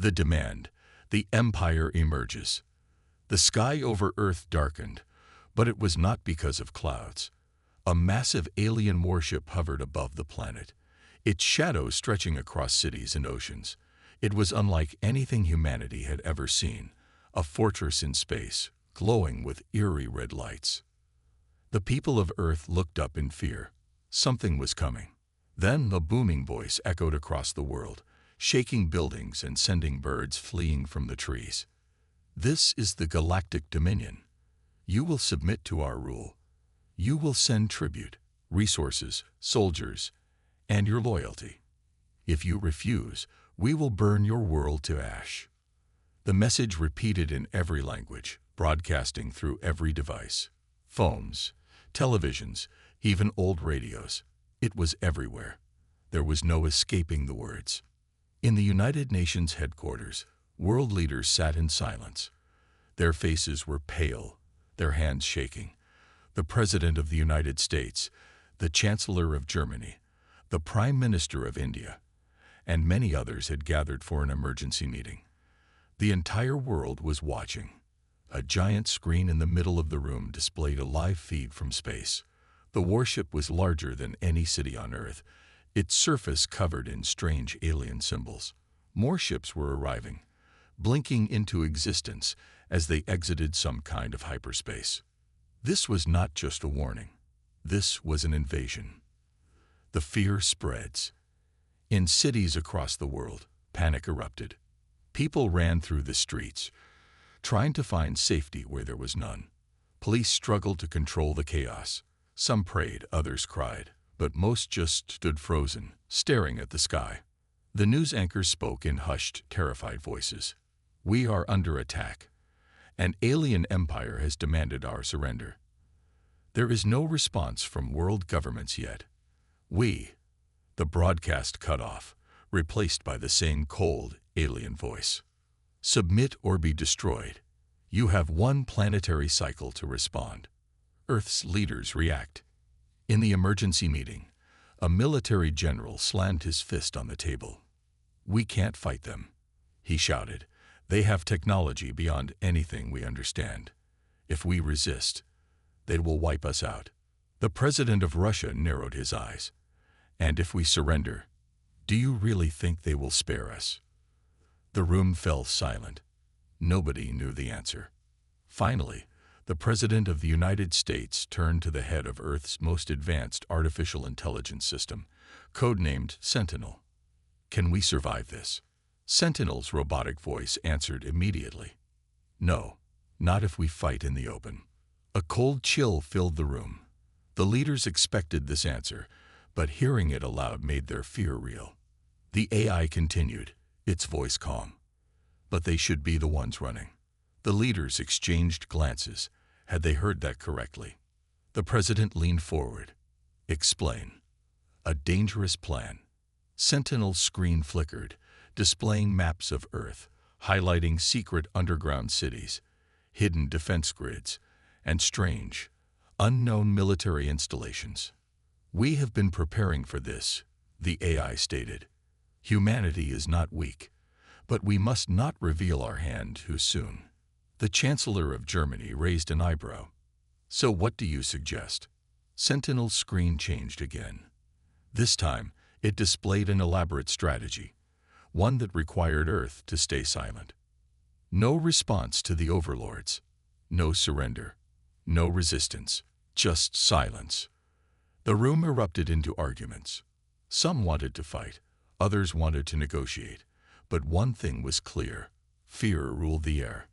The demand. The Empire emerges. The sky over Earth darkened, but it was not because of clouds. A massive alien warship hovered above the planet, its shadow stretching across cities and oceans. It was unlike anything humanity had ever seen, a fortress in space, glowing with eerie red lights. The people of Earth looked up in fear. Something was coming. Then the booming voice echoed across the world, shaking buildings and sending birds fleeing from the trees. This is the Galactic Dominion. You will submit to our rule. You will send tribute, resources, soldiers, and your loyalty. If you refuse, we will burn your world to ash. The message repeated in every language, broadcasting through every device. Phones, televisions, even old radios. It was everywhere. There was no escaping the words. In the United Nations headquarters, world leaders sat in silence. Their faces were pale, their hands shaking. The President of the United States, the Chancellor of Germany, the Prime Minister of India, and many others had gathered for an emergency meeting. The entire world was watching. A giant screen in the middle of the room displayed a live feed from space. The warship was larger than any city on Earth, its surface covered in strange alien symbols. More ships were arriving, blinking into existence as they exited some kind of hyperspace. This was not just a warning. This was an invasion. The fear spreads. In cities across the world, panic erupted. People ran through the streets, trying to find safety where there was none. Police struggled to control the chaos. Some prayed, others cried, but most just stood frozen, staring at the sky. The news anchors spoke in hushed, terrified voices. We are under attack. An alien empire has demanded our surrender. There is no response from world governments yet. The broadcast cut off, replaced by the same cold, alien voice. Submit or be destroyed. You have one planetary cycle to respond. Earth's leaders react. In the emergency meeting, a military general slammed his fist on the table. We can't fight them, he shouted. They have technology beyond anything we understand. If we resist, they will wipe us out. The president of Russia narrowed his eyes. And if we surrender, do you really think they will spare us? The room fell silent. Nobody knew the answer. Finally, the President of the United States turned to the head of Earth's most advanced artificial intelligence system, codenamed Sentinel. Can we survive this? Sentinel's robotic voice answered immediately. No, not if we fight in the open. A cold chill filled the room. The leaders expected this answer, but hearing it aloud made their fear real. The AI continued, its voice calm. But they should be the ones running. The leaders exchanged glances. Had they heard that correctly? The president leaned forward. Explain. A dangerous plan. Sentinel's screen flickered, displaying maps of Earth, highlighting secret underground cities, hidden defense grids, and strange, unknown military installations. We have been preparing for this, the AI stated. Humanity is not weak, but we must not reveal our hand too soon. The Chancellor of Germany raised an eyebrow. So what do you suggest? Sentinel's screen changed again. This time, it displayed an elaborate strategy, one that required Earth to stay silent. No response to the overlords, no surrender, no resistance, just silence. The room erupted into arguments. Some wanted to fight, others wanted to negotiate, but one thing was clear: fear ruled the air.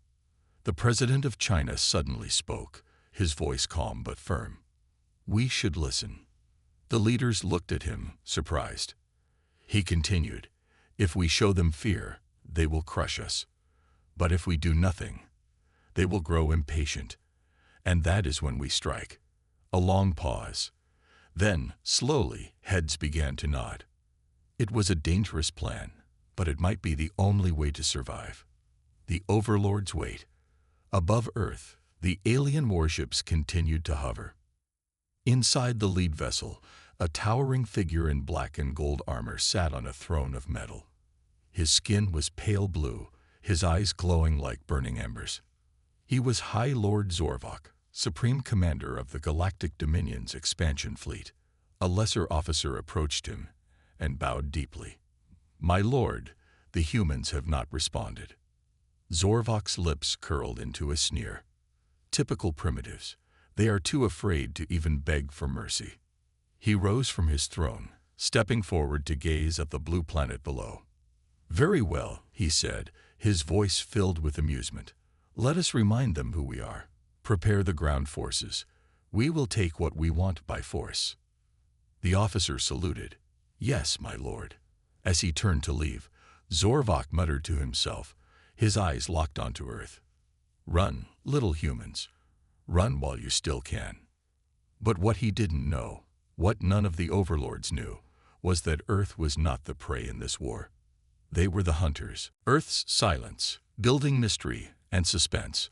The president of China suddenly spoke, his voice calm but firm. We should listen. The leaders looked at him, surprised. He continued, if we show them fear, they will crush us. But if we do nothing, they will grow impatient. And that is when we strike. A long pause. Then, slowly, heads began to nod. It was a dangerous plan, but it might be the only way to survive. The overlords wait. Above Earth, the alien warships continued to hover. Inside the lead vessel, a towering figure in black and gold armor sat on a throne of metal. His skin was pale blue, his eyes glowing like burning embers. He was High Lord Zorvok, Supreme Commander of the Galactic Dominion's expansion fleet. A lesser officer approached him and bowed deeply. "My lord, the humans have not responded." Zorvok's lips curled into a sneer. "Typical primitives. They are too afraid to even beg for mercy." He rose from his throne, stepping forward to gaze at the blue planet below. "Very well," he said, his voice filled with amusement. "Let us remind them who we are. Prepare the ground forces. We will take what we want by force." The officer saluted. "Yes, my lord." As he turned to leave, Zorvok muttered to himself, his eyes locked onto Earth. "Run, little humans. Run while you still can." But what he didn't know, what none of the overlords knew, was that Earth was not the prey in this war. They were the hunters. Earth's silence, building mystery and suspense.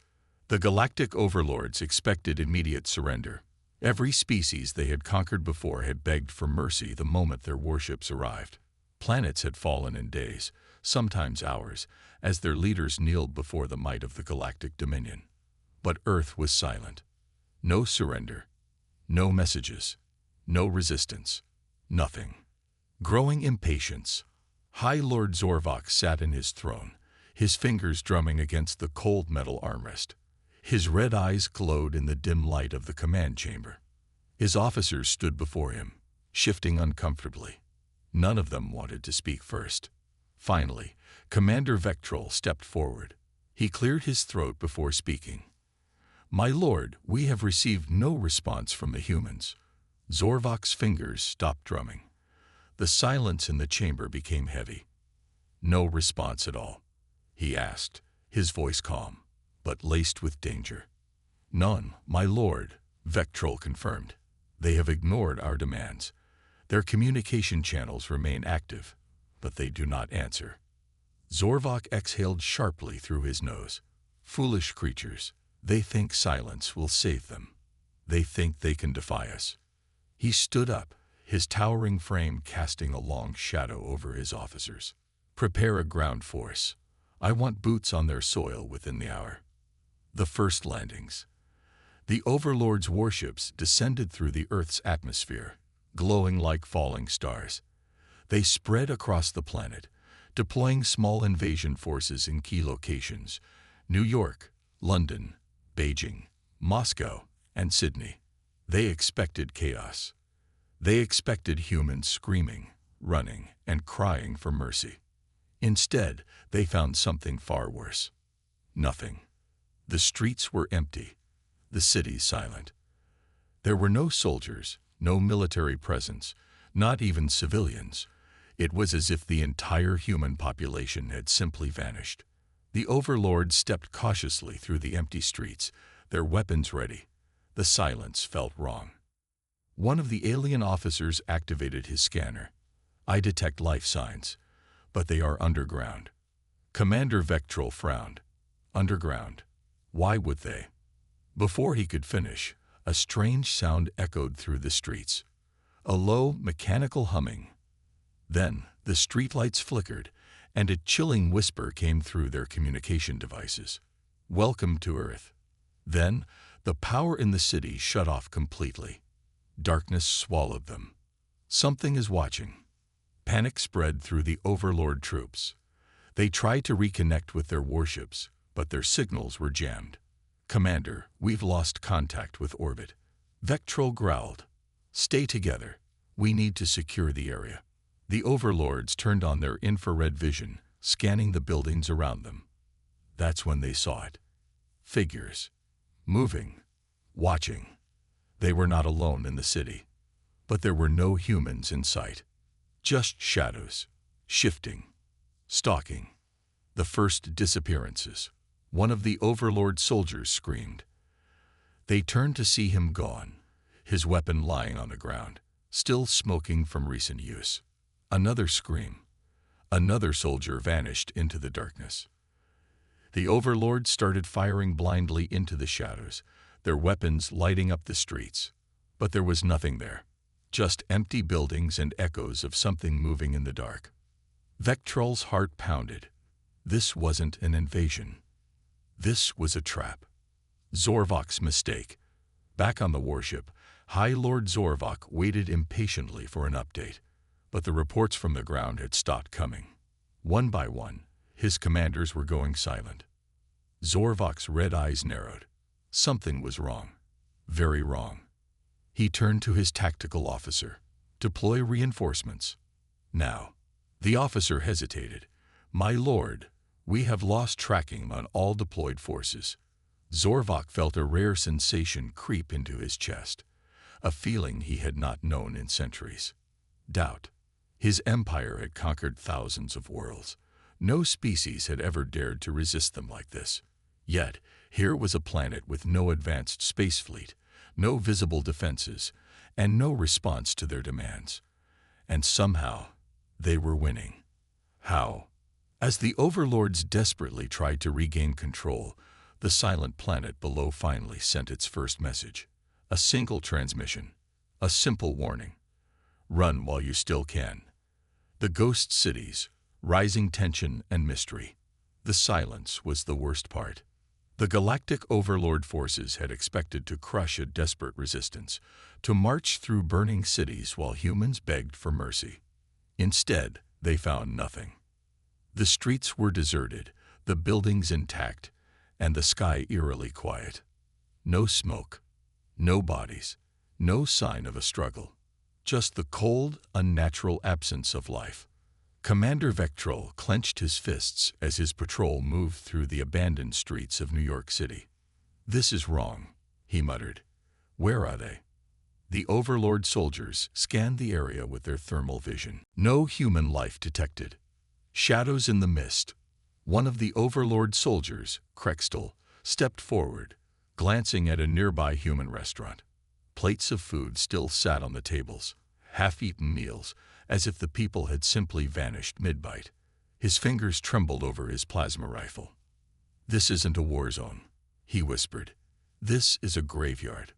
The galactic overlords expected immediate surrender. Every species they had conquered before had begged for mercy the moment their warships arrived. Planets had fallen in days, sometimes hours, as their leaders kneeled before the might of the Galactic Dominion. But Earth was silent. No surrender, no messages, no resistance, nothing. Growing impatience, High Lord Zorvok sat in his throne, his fingers drumming against the cold metal armrest. His red eyes glowed in the dim light of the command chamber. His officers stood before him, shifting uncomfortably. None of them wanted to speak first. Finally, Commander Vectrol stepped forward. He cleared his throat before speaking. "My lord, we have received no response from the humans." Zorvok's fingers stopped drumming. The silence in the chamber became heavy. "No response at all?" he asked, his voice calm, but laced with danger. "None, my lord," Vectrol confirmed. "They have ignored our demands. Their communication channels remain active, but they do not answer." Zorvok exhaled sharply through his nose. "Foolish creatures. They think silence will save them. They think they can defy us." He stood up, his towering frame casting a long shadow over his officers. "Prepare a ground force. I want boots on their soil within the hour." The first landings. The Overlord's warships descended through the Earth's atmosphere, glowing like falling stars. They spread across the planet, deploying small invasion forces in key locations: New York, London, Beijing, Moscow, and Sydney. They expected chaos. They expected humans screaming, running, and crying for mercy. Instead, they found something far worse. Nothing. The streets were empty, the cities silent. There were no soldiers, no military presence, not even civilians. It was as if the entire human population had simply vanished. The overlords stepped cautiously through the empty streets, their weapons ready. The silence felt wrong. One of the alien officers activated his scanner. "I detect life signs, but they are underground." Commander Vectrol frowned. "Underground? Why would they?" Before he could finish, a strange sound echoed through the streets. A low, mechanical humming. Then the streetlights flickered, and a chilling whisper came through their communication devices. "Welcome to Earth." Then, the power in the city shut off completely. Darkness swallowed them. "Something is watching." Panic spread through the Overlord troops. They tried to reconnect with their warships, but their signals were jammed. "Commander, we've lost contact with orbit." Vectrol growled. "Stay together. We need to secure the area." The overlords turned on their infrared vision, scanning the buildings around them. That's when they saw it. Figures. Moving. Watching. They were not alone in the city. But there were no humans in sight. Just shadows. Shifting. Stalking. The first disappearances. One of the overlord soldiers screamed. They turned to see him gone, his weapon lying on the ground, still smoking from recent use. Another scream. Another soldier vanished into the darkness. The overlords started firing blindly into the shadows, their weapons lighting up the streets. But there was nothing there, just empty buildings and echoes of something moving in the dark. Vectrol's heart pounded. This wasn't an invasion. This was a trap. Zorvok's mistake. Back on the warship, High Lord Zorvok waited impatiently for an update, but the reports from the ground had stopped coming. One by one, his commanders were going silent. Zorvok's red eyes narrowed. Something was wrong. Very wrong. He turned to his tactical officer. Deploy reinforcements. Now. The officer hesitated. My lord, we have lost tracking on all deployed forces. Zorvok felt a rare sensation creep into his chest, a feeling he had not known in centuries. Doubt. His empire had conquered thousands of worlds. No species had ever dared to resist them like this. Yet, here was a planet with no advanced space fleet, no visible defenses, and no response to their demands. And somehow, they were winning. How? As the overlords desperately tried to regain control, the silent planet below finally sent its first message. A single transmission. A simple warning. Run while you still can. The ghost cities, rising tension and mystery. The silence was the worst part. The galactic overlord forces had expected to crush a desperate resistance, to march through burning cities while humans begged for mercy. Instead, they found nothing. The streets were deserted, the buildings intact, and the sky eerily quiet. No smoke, no bodies, no sign of a struggle. Just the cold, unnatural absence of life. Commander Vectrol clenched his fists as his patrol moved through the abandoned streets of New York City. This is wrong, he muttered. Where are they? The overlord soldiers scanned the area with their thermal vision. No human life detected. Shadows in the mist. One of the overlord soldiers, Krextel, stepped forward, glancing at a nearby human restaurant. Plates of food still sat on the tables, half-eaten meals, as if the people had simply vanished mid-bite. His fingers trembled over his plasma rifle. This isn't a war zone, he whispered. This is a graveyard.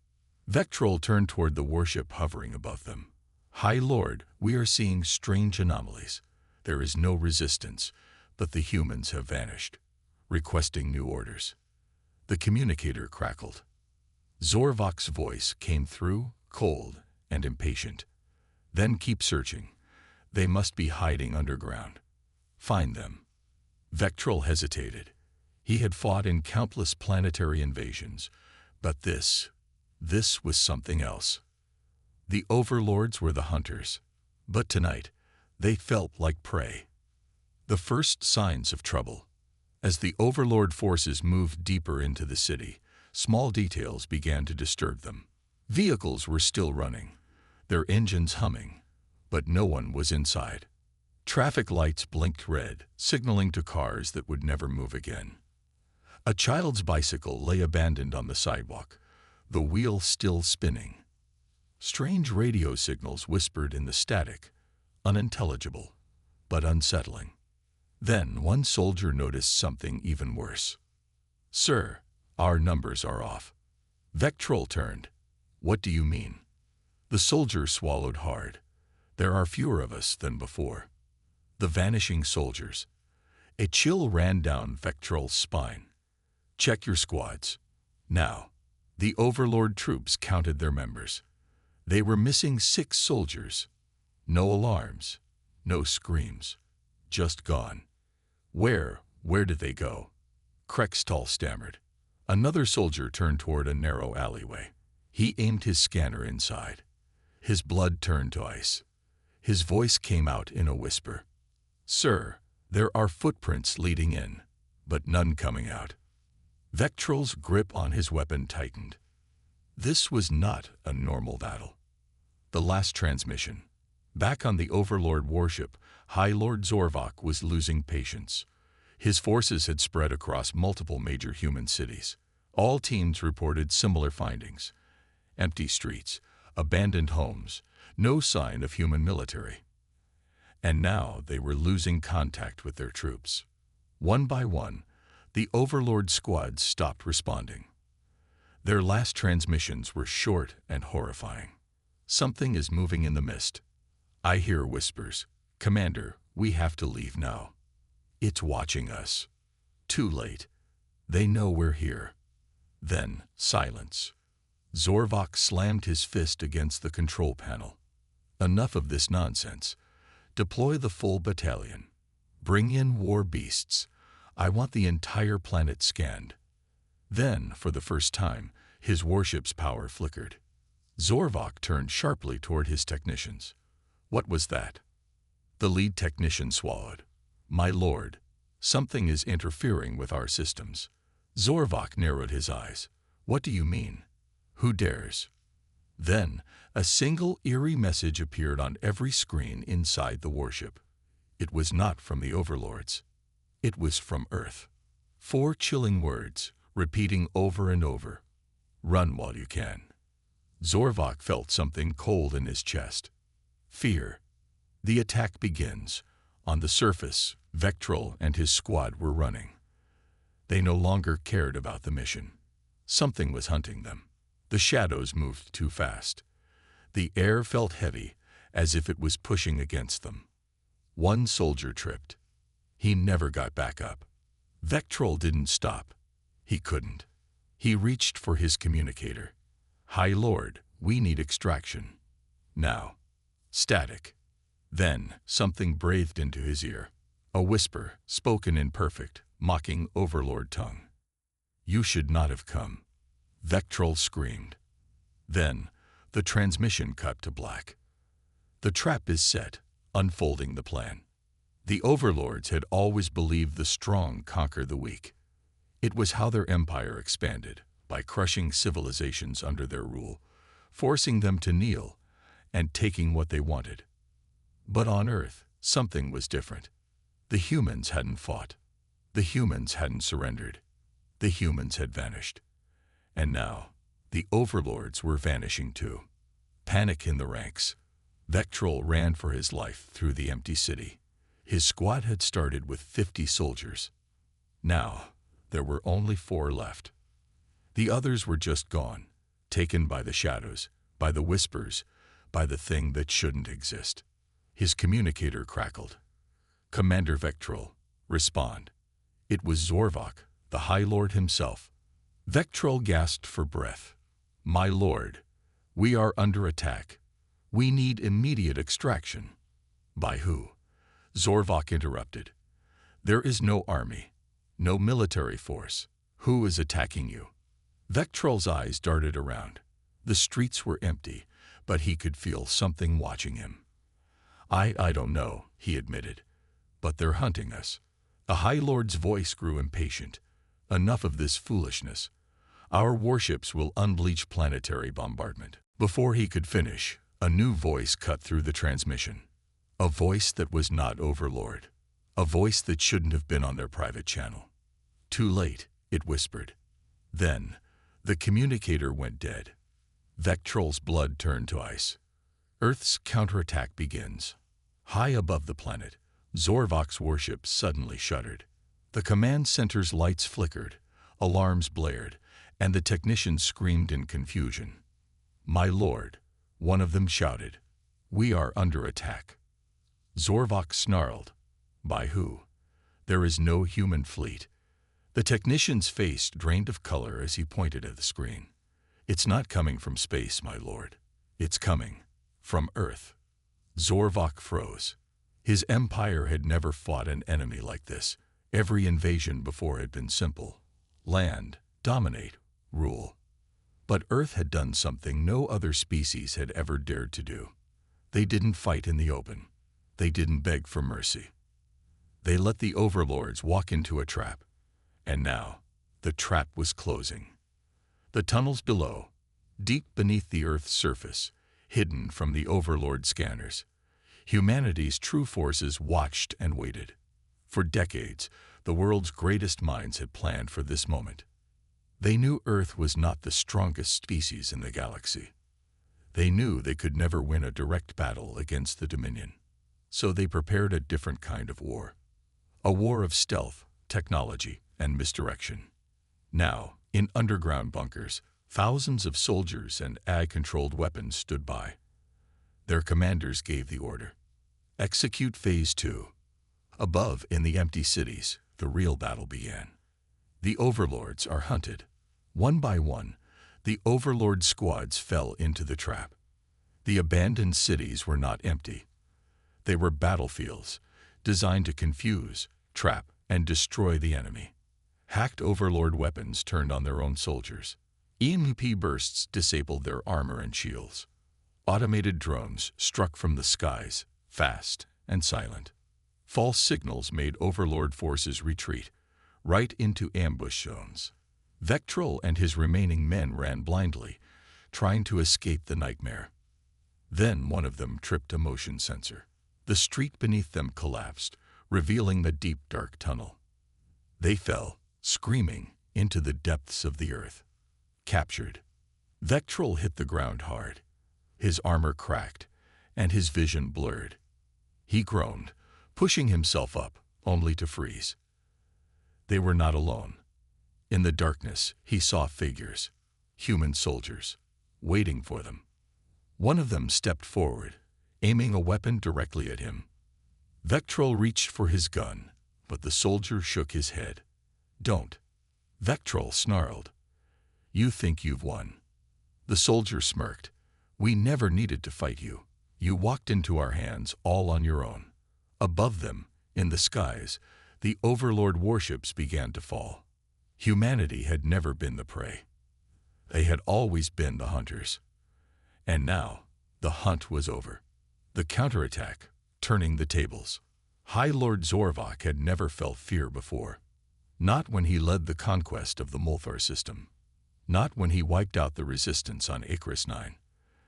Vectrol turned toward the warship hovering above them. High Lord, we are seeing strange anomalies. There is no resistance, but the humans have vanished, requesting new orders. The communicator crackled. Zorvok's voice came through, cold and impatient. Then keep searching. They must be hiding underground. Find them. Vectrol hesitated. He had fought in countless planetary invasions, but this was something else. The overlords were the hunters, but tonight they felt like prey. The first signs of trouble. As the overlord forces moved deeper into the city, small details began to disturb them. Vehicles were still running, their engines humming, but no one was inside. Traffic lights blinked red, signaling to cars that would never move again. A child's bicycle lay abandoned on the sidewalk, the wheel still spinning. Strange radio signals whispered in the static, unintelligible, but unsettling. Then one soldier noticed something even worse. Sir, our numbers are off. Vectrol turned. What do you mean? The soldier swallowed hard. There are fewer of us than before. The vanishing soldiers. A chill ran down Vectrol's spine. Check your squads. Now. The overlord troops counted their members. They were missing 6 soldiers. No alarms, no screams, just gone. Where did they go? Krextal stammered. Another soldier turned toward a narrow alleyway. He aimed his scanner inside. His blood turned to ice. His voice came out in a whisper. Sir, there are footprints leading in, but none coming out. Vectrol's grip on his weapon tightened. This was not a normal battle. The last transmission. Back on the overlord warship, High Lord Zorvok was losing patience. His forces had spread across multiple major human cities. All teams reported similar findings. Empty streets, abandoned homes, no sign of human military. And now they were losing contact with their troops. One by one, the overlord squads stopped responding. Their last transmissions were short and horrifying. Something is moving in the mist. I hear whispers. Commander, We have to leave now. It's watching us. Too late. They know we're here. Then, silence. Zorvok slammed his fist against the control panel. Enough of this nonsense. Deploy the full battalion. Bring in war beasts. I want the entire planet scanned. Then, for the first time, his warship's power flickered. Zorvok turned sharply toward his technicians. What was that? The lead technician swallowed. My lord, something is interfering with our systems. Zorvok narrowed his eyes. What do you mean? Who dares? Then, a single eerie message appeared on every screen inside the warship. It was not from the overlords. It was from Earth. 4 chilling words, repeating over and over. Run while you can. Zorvok felt something cold in his chest. Fear. The attack begins. On the surface, Vectral and his squad were running. They no longer cared about the mission. Something was hunting them. The shadows moved too fast. The air felt heavy, as if it was pushing against them. One soldier tripped. He never got back up. Vectral didn't stop. He couldn't. He reached for his communicator. High Lord, we need extraction. Now. Static. Then, something breathed into his ear. A whisper, spoken in perfect, mocking overlord tongue. You should not have come. Vectral screamed. Then, the transmission cut to black. The trap is set, unfolding the plan. The overlords had always believed the strong conquer the weak. It was how their empire expanded, by crushing civilizations under their rule, forcing them to kneel, and taking what they wanted. But on Earth, something was different. The humans hadn't fought. The humans hadn't surrendered. The humans had vanished. And now, the overlords were vanishing too. Panic in the ranks. Vectral ran for his life through the empty city. His squad had started with 50 soldiers. Now, there were only 4 left. The others were just gone, taken by the shadows, by the whispers, by the thing that shouldn't exist. His communicator crackled. Commander Vectral, respond. It was Zorvok, the High Lord himself. Vectral gasped for breath. My lord, we are under attack. We need immediate extraction. By who? Zorvok interrupted. There is no army, no military force. Who is attacking you? Vectral's eyes darted around. The streets were empty, but he could feel something watching him. I don't know, he admitted. But they're hunting us. The High Lord's voice grew impatient. Enough of this foolishness. Our warships will unleash planetary bombardment. Before he could finish, a new voice cut through the transmission. A voice that was not Overlord. A voice that shouldn't have been on their private channel. Too late, it whispered. Then, the communicator went dead. Vectral's blood turned to ice. Earth's counterattack begins. High above the planet, Zorvok's warship suddenly shuddered. The command center's lights flickered, alarms blared, and the technicians screamed in confusion. My lord, one of them shouted. We are under attack. Zorvok snarled. By who? There is no human fleet. The technician's face drained of color as he pointed at the screen. It's not coming from space, my lord. It's coming from Earth. Zorvok froze. His empire had never fought an enemy like this. Every invasion before had been simple. Land, dominate, rule. But Earth had done something no other species had ever dared to do. They didn't fight in the open. They didn't beg for mercy. They let the overlords walk into a trap. And now, the trap was closing. The tunnels below, deep beneath the Earth's surface, hidden from the overlord scanners, humanity's true forces watched and waited. For decades, the world's greatest minds had planned for this moment. They knew Earth was not the strongest species in the galaxy. They knew they could never win a direct battle against the Dominion. So they prepared a different kind of war. A war of stealth, technology, and misdirection. Now, in underground bunkers, thousands of soldiers and AI-controlled weapons stood by. Their commanders gave the order. Execute Phase 2. Above, in the empty cities, the real battle began. The overlords are hunted. One by one, the overlord squads fell into the trap. The abandoned cities were not empty. They were battlefields, designed to confuse, trap, and destroy the enemy. Hacked overlord weapons turned on their own soldiers. EMP bursts disabled their armor and shields. Automated drones struck from the skies, fast and silent. False signals made overlord forces retreat, right into ambush zones. Vectrol and his remaining men ran blindly, trying to escape the nightmare. Then one of them tripped a motion sensor. The street beneath them collapsed, revealing the deep, dark tunnel. They fell, screaming, into the depths of the earth. Captured. Vectrol hit the ground hard. His armor cracked, and his vision blurred. He groaned, pushing himself up, only to freeze. They were not alone. In the darkness, he saw figures, human soldiers, waiting for them. One of them stepped forward, aiming a weapon directly at him. Vectrol reached for his gun, but the soldier shook his head. "Don't." Vectrol snarled. "You think you've won." The soldier smirked. "We never needed to fight you. You walked into our hands all on your own." Above them, in the skies, the overlord warships began to fall. Humanity had never been the prey. They had always been the hunters. And now, the hunt was over. The counterattack, turning the tables. High Lord Zorvok had never felt fear before. Not when he led the conquest of the Multhar system. Not when he wiped out the resistance on Icarus 9.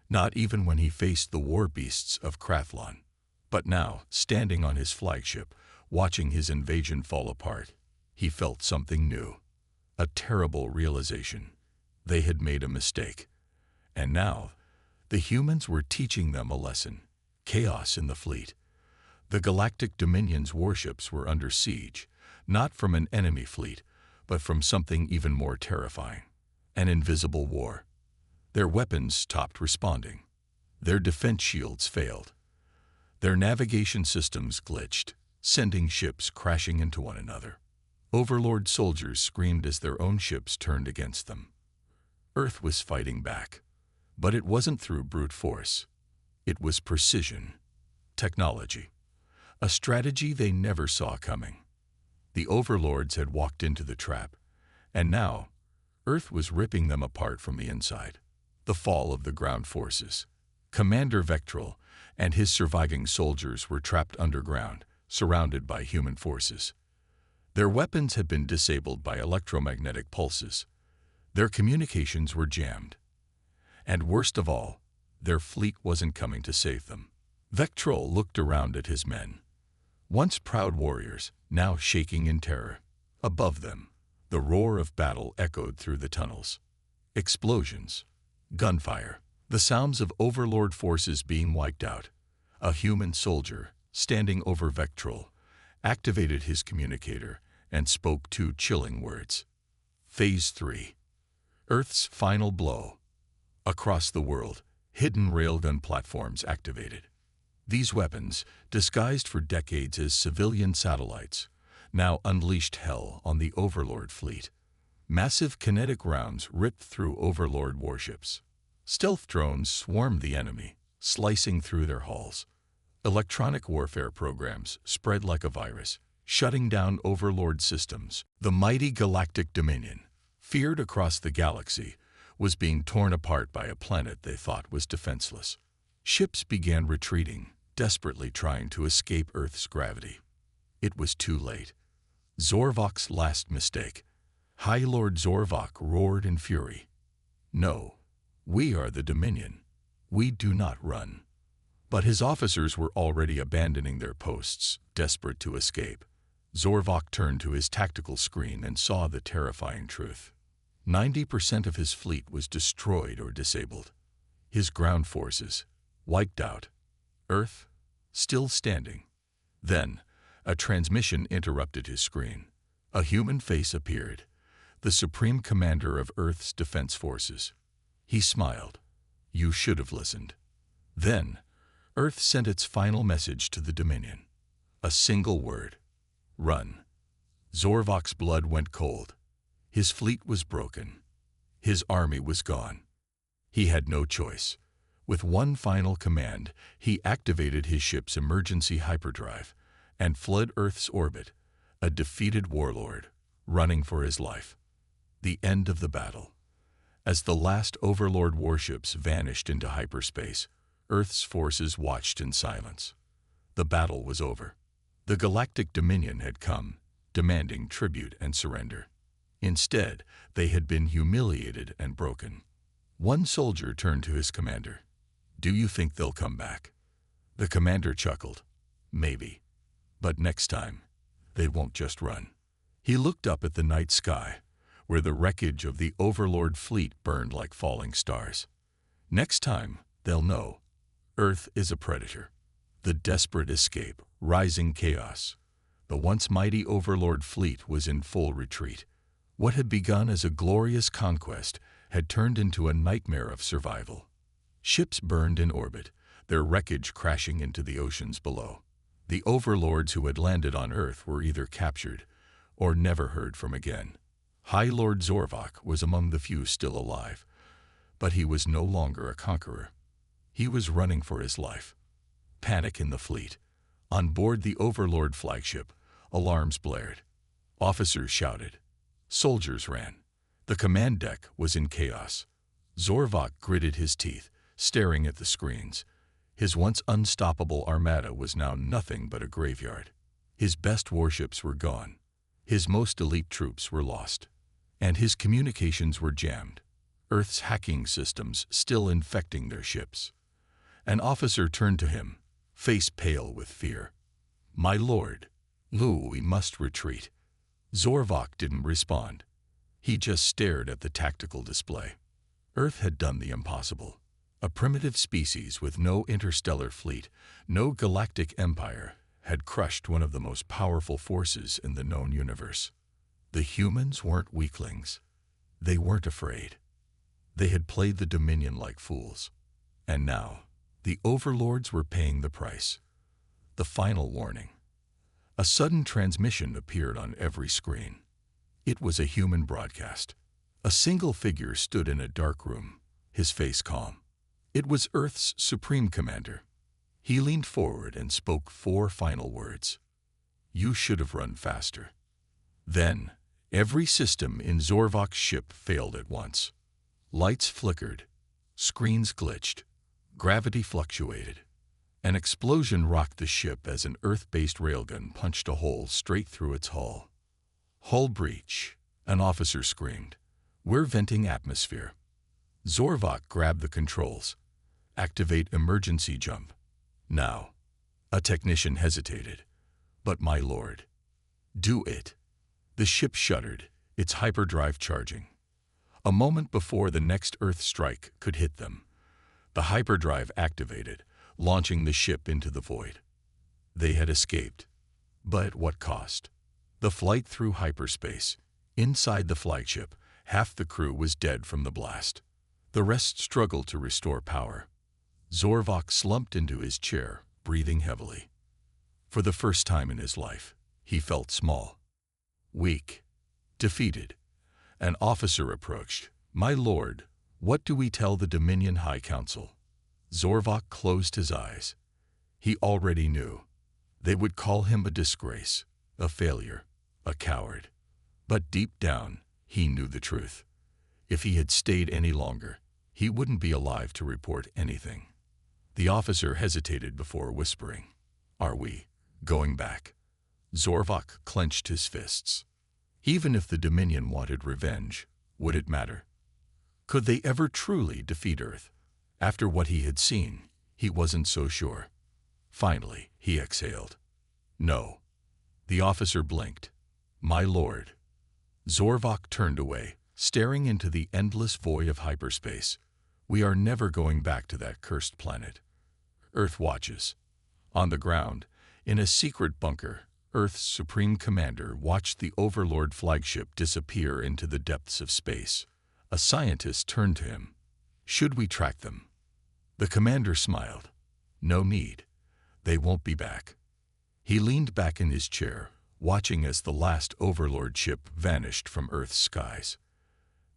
Not even when he faced the war beasts of Krathlon. But now, standing on his flagship, watching his invasion fall apart, he felt something new. A terrible realization. They had made a mistake. And now, the humans were teaching them a lesson. Chaos in the fleet. The Galactic Dominion's warships were under siege, not from an enemy fleet, but from something even more terrifying. An invisible war. Their weapons stopped responding. Their defense shields failed. Their navigation systems glitched, sending ships crashing into one another. Overlord soldiers screamed as their own ships turned against them. Earth was fighting back. But it wasn't through brute force. It was precision. Technology. A strategy they never saw coming. The overlords had walked into the trap, and now, Earth was ripping them apart from the inside. The fall of the ground forces. Commander Vectrol and his surviving soldiers were trapped underground, surrounded by human forces. Their weapons had been disabled by electromagnetic pulses. Their communications were jammed. And worst of all, their fleet wasn't coming to save them. Vectrol looked around at his men. Once proud warriors, now shaking in terror. Above them, the roar of battle echoed through the tunnels. Explosions. Gunfire. The sounds of overlord forces being wiped out. A human soldier, standing over Vectrol, activated his communicator and spoke two chilling words. Phase 3. Earth's final blow. Across the world, hidden railgun platforms activated. These weapons, disguised for decades as civilian satellites, now unleashed hell on the Overlord fleet. Massive kinetic rounds ripped through Overlord warships. Stealth drones swarmed the enemy, slicing through their hulls. Electronic warfare programs spread like a virus, shutting down Overlord systems. The mighty Galactic Dominion, feared across the galaxy, was being torn apart by a planet they thought was defenseless. Ships began retreating, desperately trying to escape Earth's gravity. It was too late. Zorvok's last mistake. High Lord Zorvok roared in fury. "No, we are the Dominion. We do not run." But his officers were already abandoning their posts, desperate to escape. Zorvok turned to his tactical screen and saw the terrifying truth. 90% of his fleet was destroyed or disabled. His ground forces, wiped out. Earth, still standing. Then, a transmission interrupted his screen. A human face appeared, the Supreme Commander of Earth's Defense Forces. He smiled. "You should have listened." Then, Earth sent its final message to the Dominion. A single word. Run. Zorvok's blood went cold. His fleet was broken. His army was gone. He had no choice. With one final command, he activated his ship's emergency hyperdrive and fled Earth's orbit, a defeated warlord, running for his life. The end of the battle. As the last Overlord warships vanished into hyperspace, Earth's forces watched in silence. The battle was over. The Galactic Dominion had come, demanding tribute and surrender. Instead, they had been humiliated and broken. One soldier turned to his commander. "Do you think they'll come back?" The commander chuckled. "Maybe. But next time, they won't just run." He looked up at the night sky, where the wreckage of the Overlord fleet burned like falling stars. "Next time, they'll know. Earth is a predator." The desperate escape, rising chaos. The once mighty Overlord fleet was in full retreat. What had begun as a glorious conquest had turned into a nightmare of survival. Ships burned in orbit, their wreckage crashing into the oceans below. The overlords who had landed on Earth were either captured or never heard from again. High Lord Zorvok was among the few still alive, but he was no longer a conqueror. He was running for his life. Panic in the fleet. On board the Overlord flagship, alarms blared. Officers shouted. Soldiers ran. The command deck was in chaos. Zorvok gritted his teeth, staring at the screens. His once unstoppable armada was now nothing but a graveyard. His best warships were gone. His most elite troops were lost. And his communications were jammed. Earth's hacking systems still infecting their ships. An officer turned to him, face pale with fear. "My lord, we must retreat." Zorvok didn't respond. He just stared at the tactical display. Earth had done the impossible. A primitive species with no interstellar fleet, no galactic empire, had crushed one of the most powerful forces in the known universe. The humans weren't weaklings. They weren't afraid. They had played the Dominion like fools. And now, the overlords were paying the price. The final warning. A sudden transmission appeared on every screen. It was a human broadcast. A single figure stood in a dark room, his face calm. It was Earth's Supreme Commander. He leaned forward and spoke 4 final words. "You should have run faster." Then, every system in Zorvok's ship failed at once. Lights flickered, screens glitched, gravity fluctuated. An explosion rocked the ship as an Earth-based railgun punched a hole straight through its hull. "Hull breach," an officer screamed. "We're venting atmosphere." Zorvok grabbed the controls. "Activate emergency jump." "Now." A technician hesitated. "But my lord." "Do it." The ship shuddered, its hyperdrive charging. A moment before the next Earth strike could hit them, the hyperdrive activated, launching the ship into the void. They had escaped. But at what cost? The flight through hyperspace. Inside the flagship, half the crew was dead from the blast. The rest struggled to restore power. Zorvok slumped into his chair, breathing heavily. For the first time in his life, he felt small, weak, defeated. An officer approached. "My lord, what do we tell the Dominion High Council?" Zorvok closed his eyes. He already knew. They would call him a disgrace, a failure, a coward. But deep down, he knew the truth. If he had stayed any longer, he wouldn't be alive to report anything. The officer hesitated before whispering, "Are we going back?" Zorvok clenched his fists. Even if the Dominion wanted revenge, would it matter? Could they ever truly defeat Earth? After what he had seen, he wasn't so sure. Finally, he exhaled. "No." The officer blinked. "My lord." Zorvok turned away, staring into the endless void of hyperspace. "We are never going back to that cursed planet." Earth watches. On the ground, in a secret bunker, Earth's Supreme Commander watched the Overlord flagship disappear into the depths of space. A scientist turned to him. "Should we track them?" The commander smiled. "No need. They won't be back." He leaned back in his chair, watching as the last Overlord ship vanished from Earth's skies.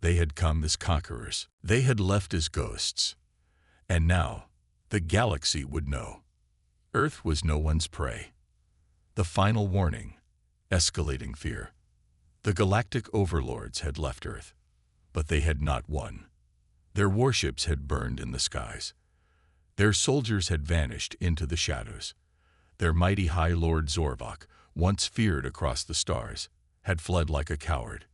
They had come as conquerors. They had left as ghosts. And now, the galaxy would know. Earth was no one's prey. The final warning, escalating fear. The galactic overlords had left Earth, but they had not won. Their warships had burned in the skies. Their soldiers had vanished into the shadows. Their mighty High Lord Zorvok, once feared across the stars, had fled like a coward.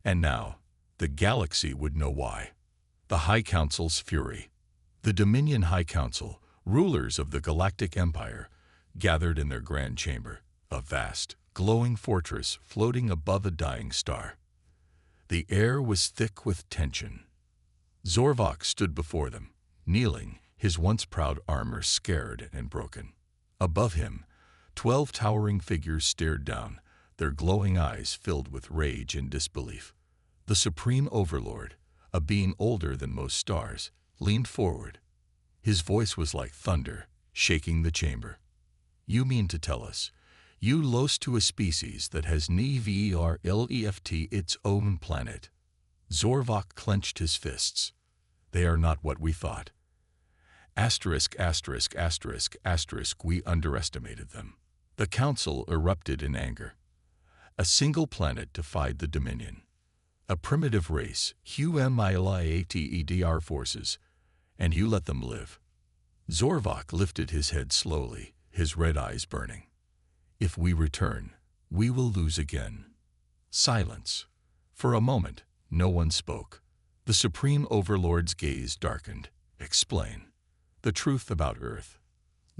And now, the galaxy would know why. The High Council's fury. The Dominion High Council, rulers of the Galactic Empire, gathered in their grand chamber, a vast, glowing fortress floating above a dying star. The air was thick with tension. Zorvok stood before them, kneeling, his once proud armor scared and broken. Above him, 12 towering figures stared down, their glowing eyes filled with rage and disbelief. The Supreme Overlord, a being older than most stars, leaned forward. His voice was like thunder, shaking the chamber. You mean to tell us, you lost to a species that has left its own planet? Zorvok clenched his fists. They are not what we thought. Asterisk, asterisk, asterisk, asterisk, we underestimated them. The council erupted in anger. A single planet defied the Dominion. A primitive race, humiliated forces, and you let them live. Zorvok lifted his head slowly, his red eyes burning. If we return, we will lose again. Silence. For a moment, no one spoke. The Supreme Overlord's gaze darkened. Explain. The truth about Earth.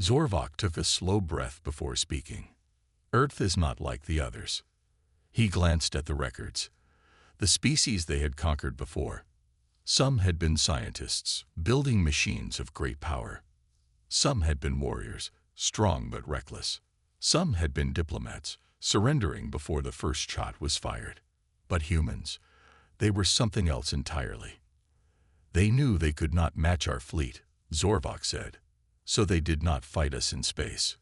Zorvok took a slow breath before speaking. Earth is not like the others. He glanced at the records. The species they had conquered before. Some had been scientists, building machines of great power. Some had been warriors, strong but reckless. Some had been diplomats, surrendering before the first shot was fired. But humans, they were something else entirely. They knew they could not match our fleet, Zorvok said, so they did not fight us in space.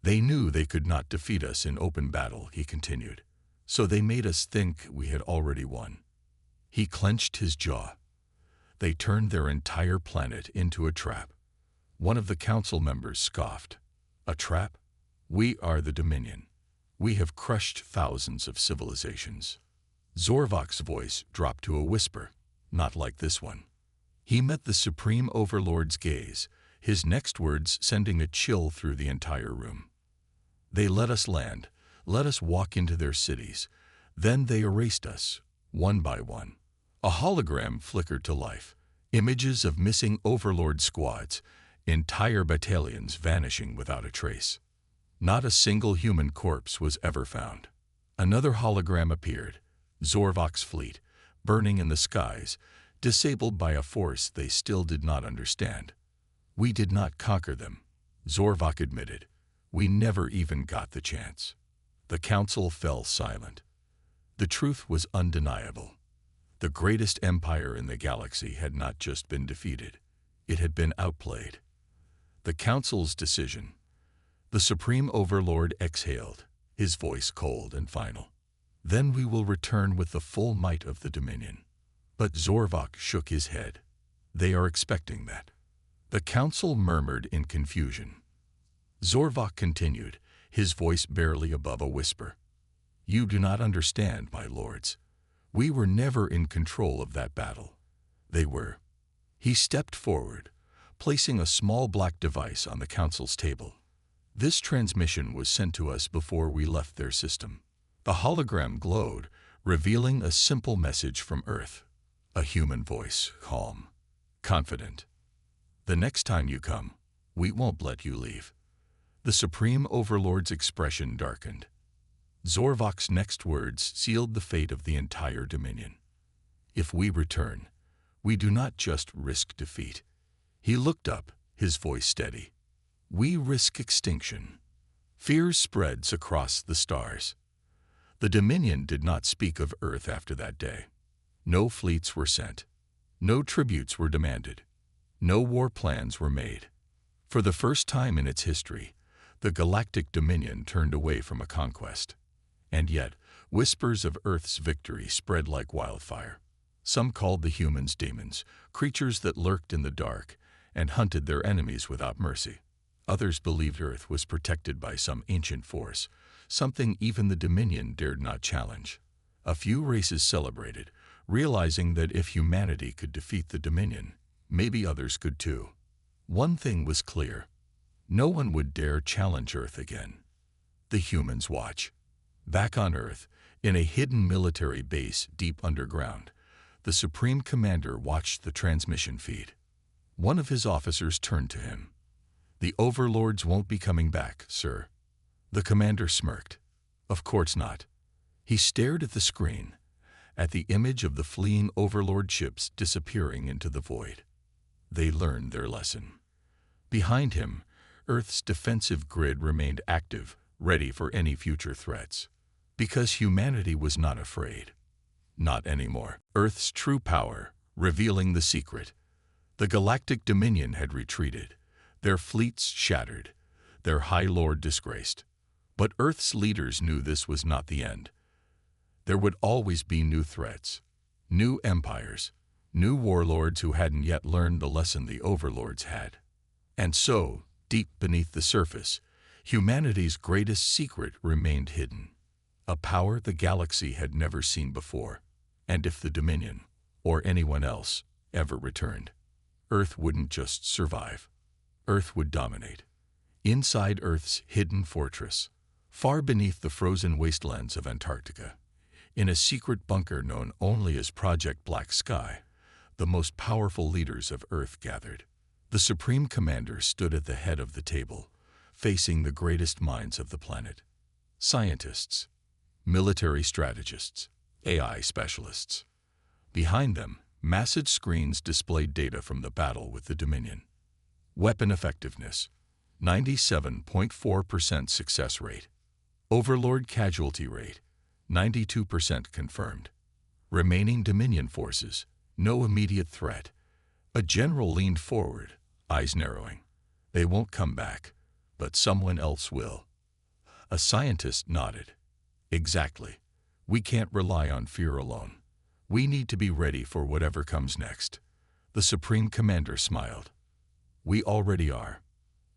They knew they could not defeat us in open battle, he continued, so they made us think we had already won. He clenched his jaw. They turned their entire planet into a trap. One of the council members scoffed. A trap? We are the Dominion. We have crushed thousands of civilizations. Zorvok's voice dropped to a whisper, not like this one. He met the Supreme Overlord's gaze, his next words sending a chill through the entire room. They let us land, let us walk into their cities. Then they erased us, one by one. A hologram flickered to life, images of missing Overlord squads, entire battalions vanishing without a trace. Not a single human corpse was ever found. Another hologram appeared, Zorvok's fleet, burning in the skies, disabled by a force they still did not understand. We did not conquer them, Zorvok admitted. We never even got the chance. The council fell silent. The truth was undeniable. The greatest empire in the galaxy had not just been defeated, it had been outplayed. The council's decision. The Supreme Overlord exhaled, his voice cold and final. Then we will return with the full might of the Dominion. But Zorvok shook his head. They are expecting that. The council murmured in confusion. Zorvok continued, his voice barely above a whisper. You do not understand, my lords. We were never in control of that battle. They were. He stepped forward, placing a small black device on the council's table. This transmission was sent to us before we left their system. The hologram glowed, revealing a simple message from Earth. A human voice, calm, confident. The next time you come, we won't let you leave. The Supreme Overlord's expression darkened. Zorvok's next words sealed the fate of the entire Dominion. If we return, we do not just risk defeat. He looked up, his voice steady. We risk extinction. Fear spreads across the stars. The Dominion did not speak of Earth after that day. No fleets were sent. No tributes were demanded. No war plans were made. For the first time in its history, The Galactic Dominion turned away from a conquest. And yet, whispers of Earth's victory spread like wildfire. Some called the humans demons, creatures that lurked in the dark and hunted their enemies without mercy. Others believed Earth was protected by some ancient force, something even the Dominion dared not challenge. A few races celebrated, realizing that if humanity could defeat the Dominion, maybe others could too. One thing was clear: no one would dare challenge Earth again. The humans watch. Back on Earth, in a hidden military base deep underground, the Supreme Commander watched the transmission feed. One of his officers turned to him. "The overlords won't be coming back, sir." The commander smirked. Of course not. He stared at the screen, at the image of the fleeing overlord ships disappearing into the void. They learned their lesson. Behind him, Earth's defensive grid remained active, ready for any future threats. Because humanity was not afraid. Not anymore. Earth's true power, revealing the secret. The Galactic Dominion had retreated, their fleets shattered, their High Lord disgraced. But Earth's leaders knew this was not the end. There would always be new threats, new empires, new warlords who hadn't yet learned the lesson the overlords had. And so, deep beneath the surface, humanity's greatest secret remained hidden. A power the galaxy had never seen before. And if the Dominion, or anyone else, ever returned, Earth wouldn't just survive. Earth would dominate. Inside Earth's hidden fortress, far beneath the frozen wastelands of Antarctica, in a secret bunker known only as Project Black Sky, the most powerful leaders of Earth gathered. The Supreme Commander stood at the head of the table, facing the greatest minds of the planet. Scientists, military strategists, AI specialists. Behind them, massive screens displayed data from the battle with the Dominion. Weapon effectiveness, 97.4% success rate. Overlord casualty rate, 92% confirmed. Remaining Dominion forces, no immediate threat. A general leaned forward, eyes narrowing. They won't come back, but someone else will. A scientist nodded. Exactly. We can't rely on fear alone. We need to be ready for whatever comes next. The Supreme Commander smiled. We already are.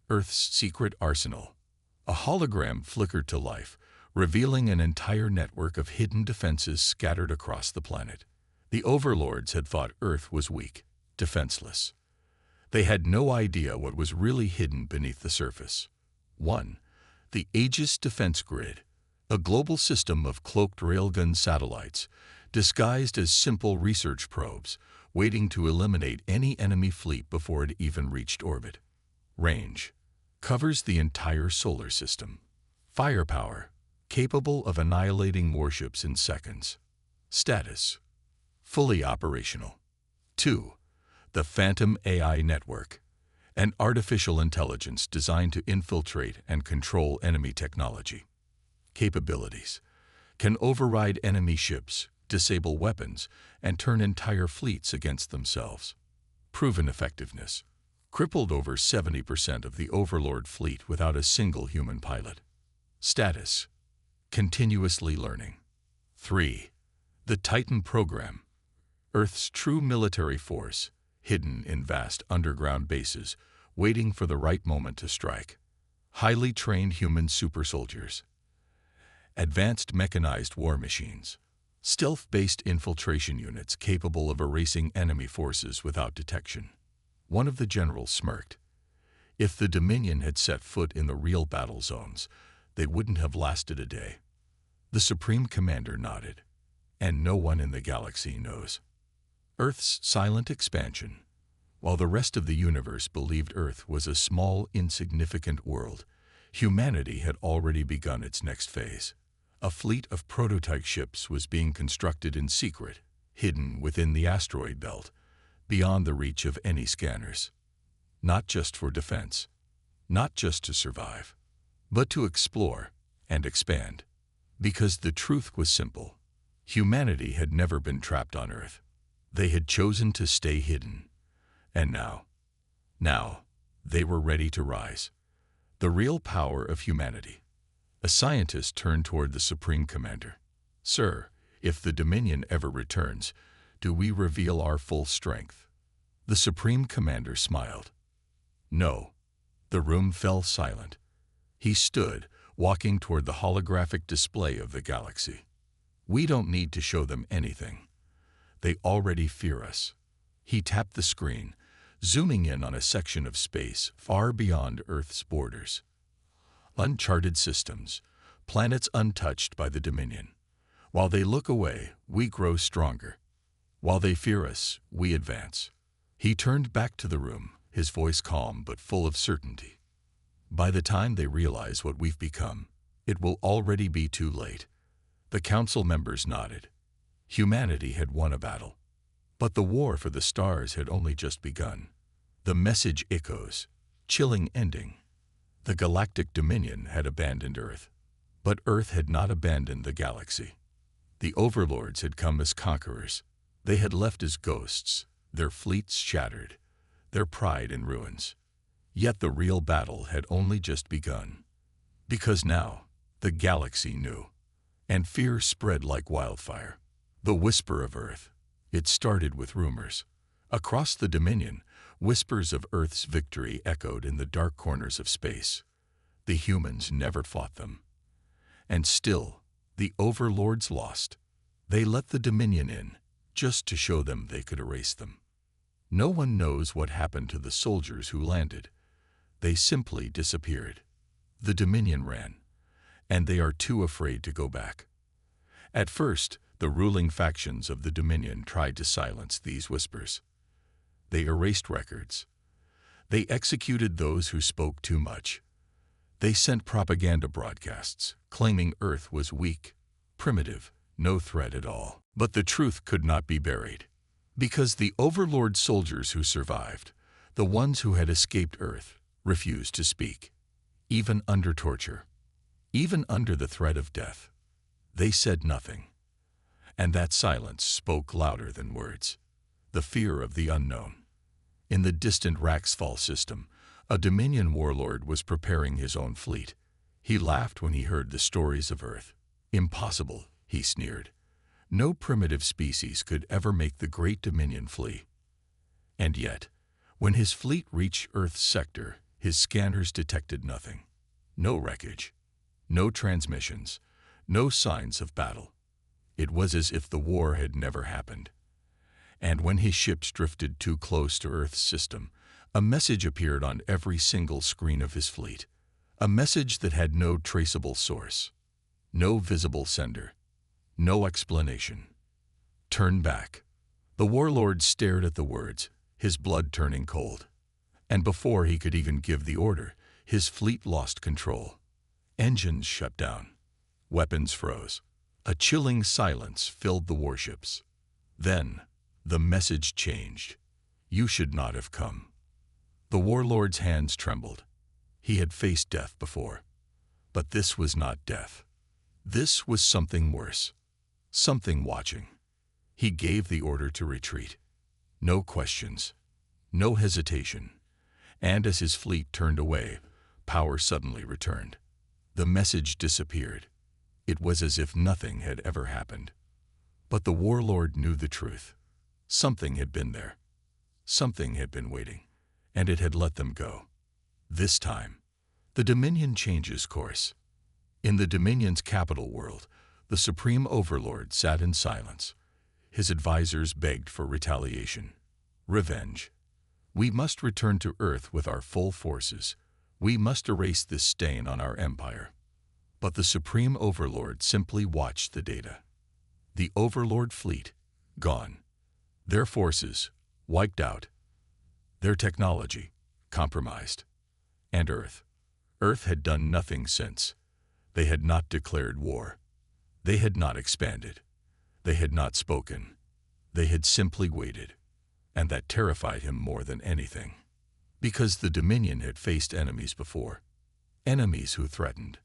Earth's secret arsenal. A hologram flickered to life, revealing an entire network of hidden defenses scattered across the planet. The overlords had thought Earth was weak, defenseless. They had no idea what was really hidden beneath the surface. 1. The Aegis Defense Grid, a global system of cloaked railgun satellites, disguised as simple research probes, waiting to eliminate any enemy fleet before it even reached orbit. Range. Covers the entire solar system. Firepower. Capable of annihilating warships in seconds. Status. Fully operational. 2. The Phantom AI Network, an artificial intelligence designed to infiltrate and control enemy technology. Capabilities. Can override enemy ships, disable weapons, and turn entire fleets against themselves. Proven effectiveness. Crippled over 70% of the Overlord fleet without a single human pilot. Status. Continuously learning. 3. The Titan Program. Earth's true military force, hidden in vast underground bases, waiting for the right moment to strike. Highly trained human super soldiers. Advanced mechanized war machines. Stealth-based infiltration units capable of erasing enemy forces without detection. One of the generals smirked. If the Dominion had set foot in the real battle zones, they wouldn't have lasted a day. The Supreme Commander nodded. And no one in the galaxy knows. Earth's silent expansion. While the rest of the universe believed Earth was a small, insignificant world, humanity had already begun its next phase. A fleet of prototype ships was being constructed in secret, hidden within the asteroid belt, beyond the reach of any scanners. Not just for defense, not just to survive, but to explore and expand. Because the truth was simple. Humanity had never been trapped on Earth. They had chosen to stay hidden. And now, they were ready to rise. The real power of humanity. A scientist turned toward the Supreme Commander. Sir, if the Dominion ever returns, do we reveal our full strength? The Supreme Commander smiled. No. The room fell silent. He stood, walking toward the holographic display of the galaxy. We don't need to show them anything. They already fear us. He tapped the screen, zooming in on a section of space far beyond Earth's borders. Uncharted systems, planets untouched by the Dominion. While they look away, we grow stronger. While they fear us, we advance. He turned back to the room, his voice calm but full of certainty. By the time they realize what we've become, it will already be too late. The council members nodded. Humanity had won a battle. But the war for the stars had only just begun. The message echoes, chilling ending. The Galactic Dominion had abandoned Earth. But Earth had not abandoned the galaxy. The overlords had come as conquerors. They had left as ghosts, their fleets shattered, their pride in ruins. Yet the real battle had only just begun. Because now, the galaxy knew. And fear spread like wildfire. The whisper of Earth. It started with rumors. Across the Dominion, whispers of Earth's victory echoed in the dark corners of space. The humans never fought them. And still, the overlords lost. They let the Dominion in, just to show them they could erase them. No one knows what happened to the soldiers who landed. They simply disappeared. The Dominion ran, and they are too afraid to go back. At first, the ruling factions of the Dominion tried to silence these whispers. They erased records. They executed those who spoke too much. They sent propaganda broadcasts, claiming Earth was weak, primitive, no threat at all. But the truth could not be buried. Because the overlord soldiers who survived, the ones who had escaped Earth, refused to speak. Even under torture. Even under the threat of death. They said nothing. And that silence spoke louder than words. The fear of the unknown. In the distant Raxfall system, a Dominion warlord was preparing his own fleet. He laughed when he heard the stories of Earth. Impossible, he sneered. No primitive species could ever make the Great Dominion flee. And yet, when his fleet reached Earth's sector, his scanners detected nothing. No wreckage. No transmissions. No signs of battle. It was as if the war had never happened. And when his ships drifted too close to Earth's system, a message appeared on every single screen of his fleet. A message that had no traceable source. No visible sender. No explanation. Turn back. The warlord stared at the words, his blood turning cold. And before he could even give the order, his fleet lost control. Engines shut down. Weapons froze. A chilling silence filled the warships. Then, the message changed. You should not have come. The warlord's hands trembled. He had faced death before. But this was not death. This was something worse. Something watching. He gave the order to retreat. No questions. No hesitation. And as his fleet turned away, power suddenly returned. The message disappeared. It was as if nothing had ever happened. But the warlord knew the truth. Something had been there. Something had been waiting. And it had let them go. This time, the Dominion changes course. In the Dominion's capital world, the Supreme Overlord sat in silence. His advisors begged for retaliation. Revenge. We must return to Earth with our full forces. We must erase this stain on our empire. But the Supreme Overlord simply watched the data. The Overlord fleet, gone. Their forces, wiped out. Their technology, compromised. And Earth. Earth had done nothing since. They had not declared war. They had not expanded. They had not spoken. They had simply waited. And that terrified him more than anything. Because the Dominion had faced enemies before. Enemies who threatened.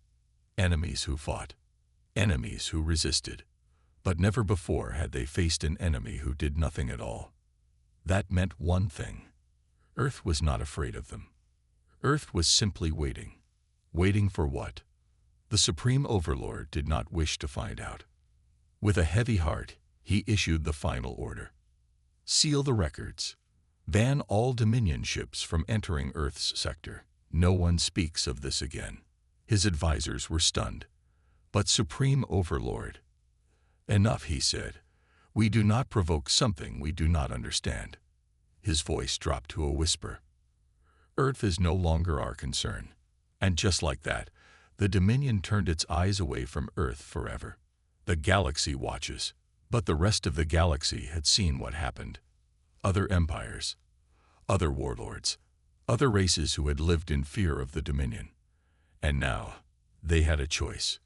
Enemies who fought. Enemies who resisted. But never before had they faced an enemy who did nothing at all. That meant one thing. Earth was not afraid of them. Earth was simply waiting. Waiting for what? The Supreme Overlord did not wish to find out. With a heavy heart, he issued the final order. Seal the records. Ban all Dominion ships from entering Earth's sector. No one speaks of this again. His advisors were stunned. But Supreme Overlord. Enough, he said. We do not provoke something we do not understand. His voice dropped to a whisper. Earth is no longer our concern. And just like that, the Dominion turned its eyes away from Earth forever. The galaxy watches, but the rest of the galaxy had seen what happened. Other empires, other warlords, other races who had lived in fear of the Dominion. And now, they had a choice: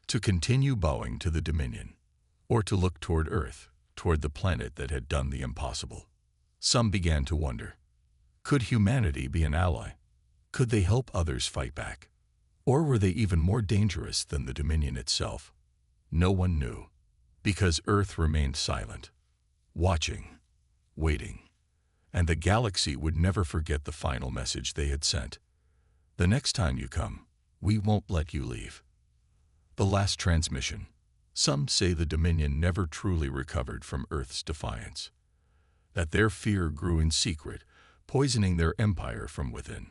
to continue bowing to the Dominion, or to look toward Earth, toward the planet that had done the impossible. Some began to wonder, could humanity be an ally? Could they help others fight back? Or were they even more dangerous than the Dominion itself? No one knew, because Earth remained silent, watching, waiting, and the galaxy would never forget the final message they had sent. The next time you come, we won't let you leave. The last transmission. Some say the Dominion never truly recovered from Earth's defiance, that their fear grew in secret, poisoning their empire from within.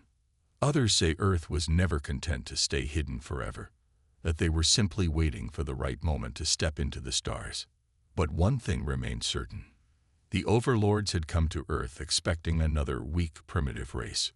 Others say Earth was never content to stay hidden forever, that they were simply waiting for the right moment to step into the stars. But one thing remained certain. The overlords had come to Earth expecting another weak, primitive race.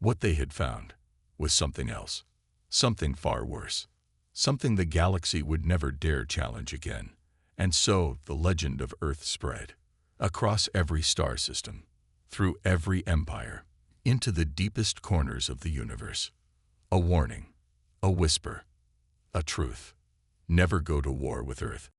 What they had found was something else, something far worse, something the galaxy would never dare challenge again. And so the legend of Earth spread, across every star system, through every empire, into the deepest corners of the universe. A warning, a whisper, a truth. Never go to war with Earth.